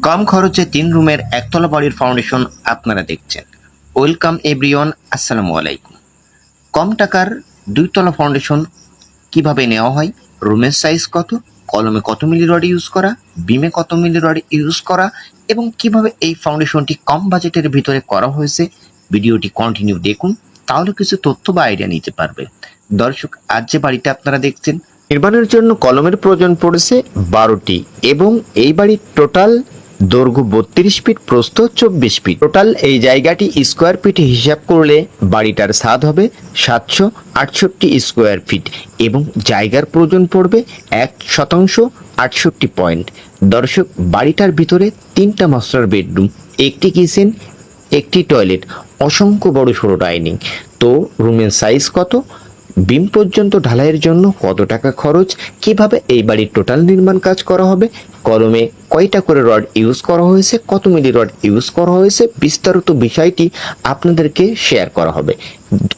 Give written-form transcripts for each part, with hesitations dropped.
কম খরচে 3 রুমের একতলা বাড়ির ফাউন্ডেশন আপনারা দেখছেন। ওয়েলকাম এভরিওয়ান, আসসালামু আলাইকুম। কম টাকার 2 তলা ফাউন্ডেশন কিভাবে নেওয়া হয়, রুমের সাইজ কত, কলমে কত মিলি রড ইউজ করা, বিমে কত মিলি রড ইউজ করা এবং কিভাবে এই ফাউন্ডেশনটি কম বাজেটের ভিতরে করা হয়েছে, ভিডিওটি কন্টিনিউ দেখুন, তাহলে কিছু তথ্য বা আইডিয়া নিতে পারবে। দর্শক, আজ যে বাড়িটা আপনারা দেখছেন, নির্মাণের জন্য কলমের প্রয়োজন পড়েছে 12টি এবং এই বাড়ির টোটাল দৈর্ঘ্য 32 ফিট, প্রস্থ 24 ফিট। টোটাল এই জায়গাটি স্কোয়ার ফিটে হিসাব করলে বাড়িটার ছাদ হবে 768 স্কোয়ার ফিট এবং জায়গার প্রয়োজন পড়বে 1% 68 পয়েন্ট। দর্শক, বাড়িটার ভিতরে 3টা মাস্টার বেডরুম, একটি কিচেন, একটি টয়লেট, অসংখ্য বড় সড়ো ডাইনিং। তো রুমের সাইজ কত, বিম পর্যন্ত ঢালাইয়ের জন্য কত টাকা খরচ, কিভাবে এই বাড়ির টোটাল নির্মাণ কাজ করা হবে, কলমে কয়টা করে রড ইউজ করা হয়েছে, কত মিলি রড ইউজ করা হয়েছে, বিস্তারিত বিষয়টি আপনাদেরকে শেয়ার করা হবে।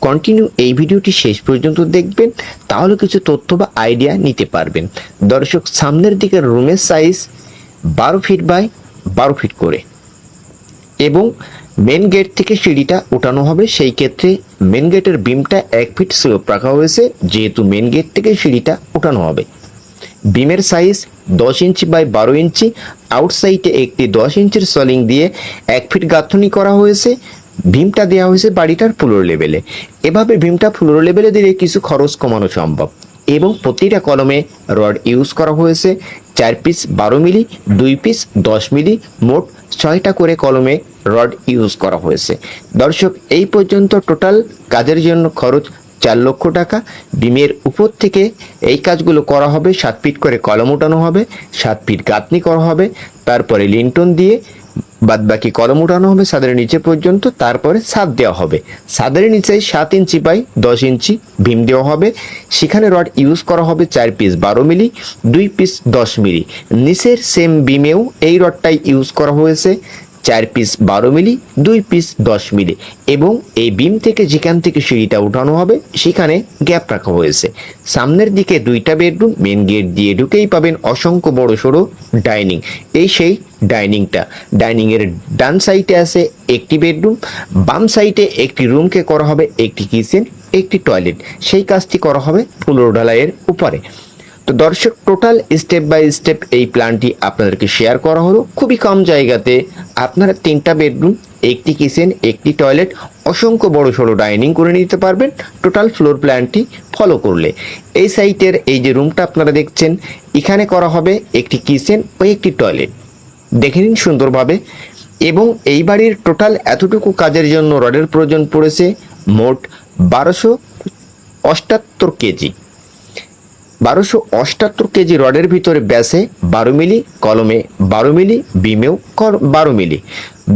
কন্টিনিউ এই ভিডিওটি শেষ পর্যন্ত দেখবেন, তাহলে কিছু তথ্য বা আইডিয়া নিতে পারবেন। দর্শক, সামনের দিকের রুমের সাইজ 12 ফিট বাই 12 ফিট করে এবং মেন গেট থেকে সিঁড়িটা উঠানো হবে। সেই ক্ষেত্রে মেন গেটের বিমটা 1 ফিট স্লোপ রাখা হয়েছে, যেহেতু মেন গেট থেকে সিঁড়িটা উঠানো হবে। বিমের সাইজ 10 ইঞ্চি বাই 12 ইঞ্চি। আউটসাইডে একটি 10 ইঞ্চির সলিং দিয়ে 1 ফিট গাঁথনি করা হয়েছে। ভীমটা দেওয়া হয়েছে বাড়িটার ফ্লোর লেভেলে। এভাবে ভীমটা ফ্লোর লেভেলে দিলে কিছু খরচ কমানো সম্ভব এবং প্রতিটা কলমে রড ইউজ করা হয়েছে 4 পিস 12 মিলি, 2 পিস 10 মিলি, মোট 6টা করে কলমে রড ইউজ করা হয়েছে। দর্শক, এই পর্যন্ত টোটাল কাজের জন্য খরচ 4 লক্ষ টাকা। বিমের উপর থেকে এই কাজগুলো করা হবে, 7 ফিট করে কলম উঠানো হবে, 7 ফিট গাঁথনি করা হবে, তারপরে লিন্টন দিয়ে বাদবাকি কলম উঠানো হবে ছাদের নিচে পর্যন্ত, তারপরে ছাদ দেওয়া হবে। ছাদের নিচে 7 ইঞ্চি বাই 10 ইঞ্চি ভীম দেওয়া হবে, সেখানে রড ইউজ করা হবে 4 পিস 12 মিলি, 2 পিস 10 মিলি। নিচের সেম বিমেও এই রডটাই ইউজ করা হয়েছে 4 পিস 12 মিলি, 2 পিস 10 মিলি এবং এই বিম থেকে যেখান থেকে সিঁড়িটা উঠানো হবে সেখানে গ্যাপ রাখা হয়েছে। সামনের দিকে 2টা বেডরুম, মেন গেট দিয়ে ঢুকেই পাবেন অসংখ্য বড় সড়ো ডাইনিং। এই সেই ডাইনিংটা। ডাইনিংয়ের ডান সাইডে আছে একটি বেডরুম, বাম সাইডে একটি রুমকে করা হবে একটি কিচেন, একটি টয়লেট। সেই কাজটি করা হবে ফ্লোর ঢালাইয়ের উপরে। তো দর্শক, টোটাল স্টেপ বাই স্টেপ এই প্ল্যানটি আপনাদেরকে শেয়ার করা হলো। খুবই কম জায়গাতে আপনারা 3টা বেডরুম, একটি কিচেন, একটি টয়লেট, অসংখ্য বড় সড়ো ডাইনিং করে নিতে পারবেন টোটাল ফ্লোর প্ল্যানটি ফলো করলে। এই সাইটের এই যে রুমটা আপনারা দেখছেন, এখানে করা হবে একটি কিচেন ও একটি টয়লেট। দেখে নিন সুন্দরভাবে। এবং এই বাড়ির টোটাল এতটুকু কাজের জন্য রডের প্রয়োজন পড়েছে মোট 1278 কেজি। 1278 কেজি রডের ভিতরে ব্যাসে 12 মিলি, কলমে 12 মিলি, বিমেও 12 মিলি।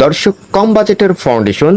দর্শক, কম বাজেটের ফাউন্ডেশন